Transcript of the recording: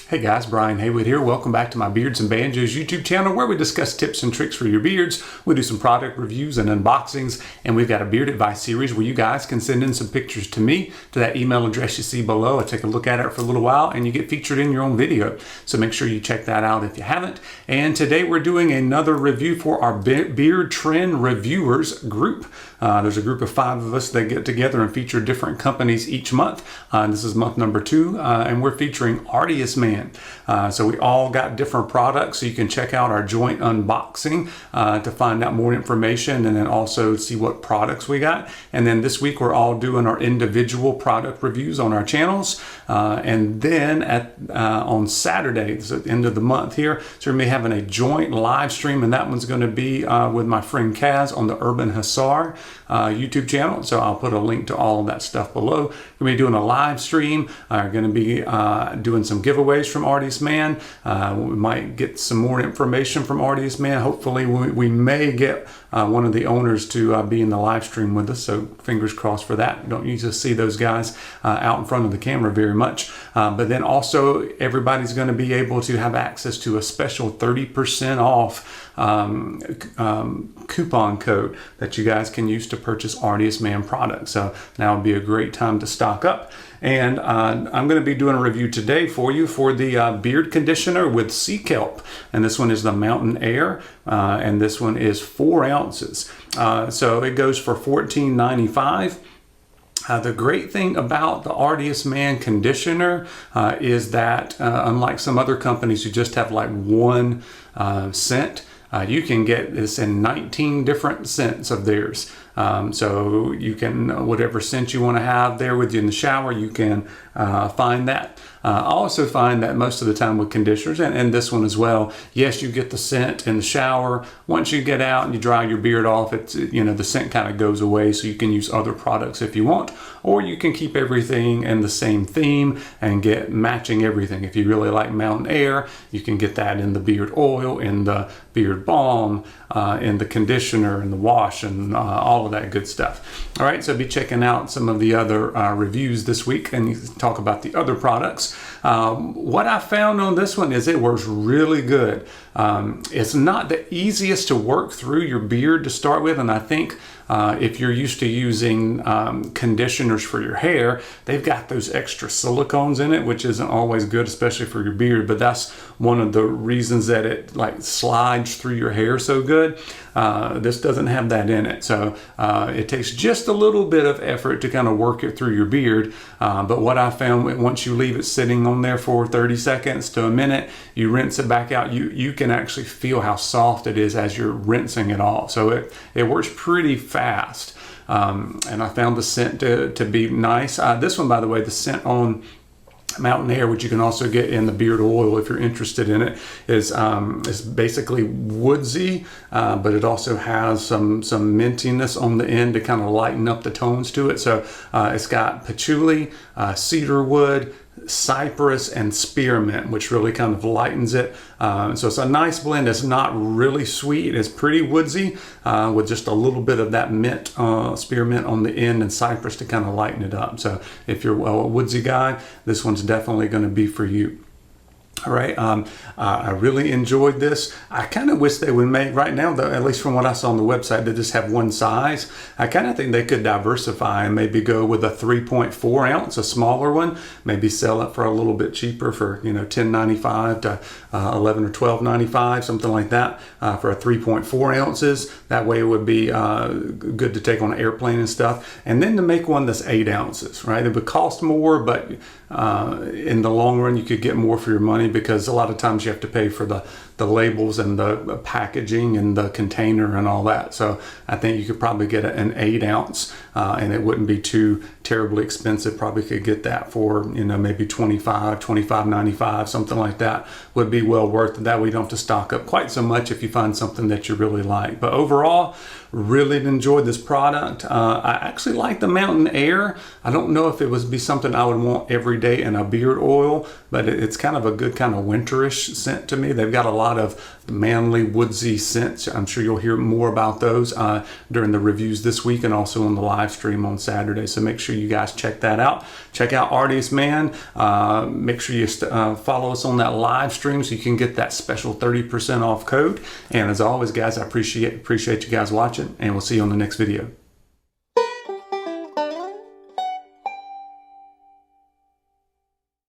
Hey guys, Brian Haywood here. Welcome back to my Beards and Banjos YouTube channel where we discuss tips and tricks for your beards. We do some product reviews and unboxings, and we've got a beard advice series where you guys can send in some pictures to me to that email address you see below. I take a look at it for a little while and you get featured in your own video. So make sure you check that out if you haven't. And today we're doing another review for our beard trend reviewers group. There's a group of 5 of us that get together and feature different companies each month. This is month number 2, and we're featuring Artius Man. So we all got different products, so you can check out our joint unboxing to find out more information and then also see what products we got. And then this week we're all doing our individual product reviews on our channels. And then on Saturday, so at the end of the month here, so we're going to be having a joint live stream, and that one's going to be with my friend Kaz on the Urban HUSSAR YouTube channel. So I'll put a link to all of that stuff below. We're going to be doing a live stream. We're going to be doing some giveaways from Artius Man. We might get some more information from Artius Man. Hopefully we may get one of the owners to be in the live stream with us, so fingers crossed for that. Don't usually see those guys out in front of the camera very much. But then also everybody's going to be able to have access to a special 30% off coupon code that you guys can use to purchase Artius Man products. So now would be a great time to stock up. And I'm going to be doing a review today for you for the beard conditioner with sea kelp. And this one is the Mountain Air, and this one is 4 ounces. So it goes for $14.95. The great thing about the Artius Man conditioner is that unlike some other companies who just have like one scent, you can get this in 19 different scents of theirs. So you can, whatever scent you want to have there with you in the shower, you can find that. I also find that most of the time with conditioners, and this one as well, yes, you get the scent in the shower. Once you get out and you dry your beard off, it's, you know, the scent kind of goes away, so you can use other products if you want, or you can keep everything in the same theme and get matching everything. If you really like Mountain Air, you can get that in the beard oil, in the beard balm, in the conditioner, in the wash, and all of that good stuff. All right, so be checking out some of the other reviews this week and talk about the other products. What I found on this one is it works really good. It's not the easiest to work through your beard to start with, and I think if you're used to using conditioners for your hair, they've got those extra silicones in it, which isn't always good, especially for your beard, but that's one of the reasons that it like slides through your hair so good. This doesn't have that in it, so it takes just a little bit of effort to kind of work it through your beard, but what I found, once you leave it sitting on there for 30 seconds to a minute, you rinse it back out, you can actually feel how soft it is as you're rinsing it off. So it works pretty fast, and I found the scent to be nice. This one, by the way, the scent on Mountain Air, which you can also get in the beard oil if you're interested in it, is basically woodsy, but it also has some mintiness on the end to kind of lighten up the tones to it. So it's got patchouli, cedarwood, cypress, and spearmint, which really kind of lightens it. So it's a nice blend. It's not really sweet. It's pretty woodsy with just a little bit of that mint, spearmint on the end, and cypress to kind of lighten it up. So if you're a woodsy guy, this one's definitely going to be for you. All right, I really enjoyed this. I kind of wish they would make, right now, though, at least from what I saw on the website, they just have one size. I kind of think they could diversify and maybe go with a 3.4 ounce, a smaller one, maybe sell it for a little bit cheaper for, you know, $10.95 to $11 or $12.95, something like that, for a 3.4 ounces. That way it would be good to take on an airplane and stuff. And then to make one that's 8 ounces, right? It would cost more, but in the long run, you could get more for your money, because a lot of times you have to pay for the labels and the packaging and the container and all that. So I think you could probably get an 8 ounce and it wouldn't be too terribly expensive. Probably could get that for, you know, maybe $25.95, something like that would be well worth it. That way you don't have to stock up quite so much if you find something that you really like. But overall, really enjoyed this product. I actually like the Mountain Air. I don't know if it would be something I would want every day in a beard oil, but it's kind of a good kind of winterish scent to me. They've got a lot of manly woodsy scents. I'm sure you'll hear more about those during the reviews this week and also on the live live stream on Saturday. So make sure you guys check that out. Check out Artius Man. Make sure you follow us on that live stream so you can get that special 30% off code. And as always, guys, I appreciate you guys watching, and we'll see you on the next video.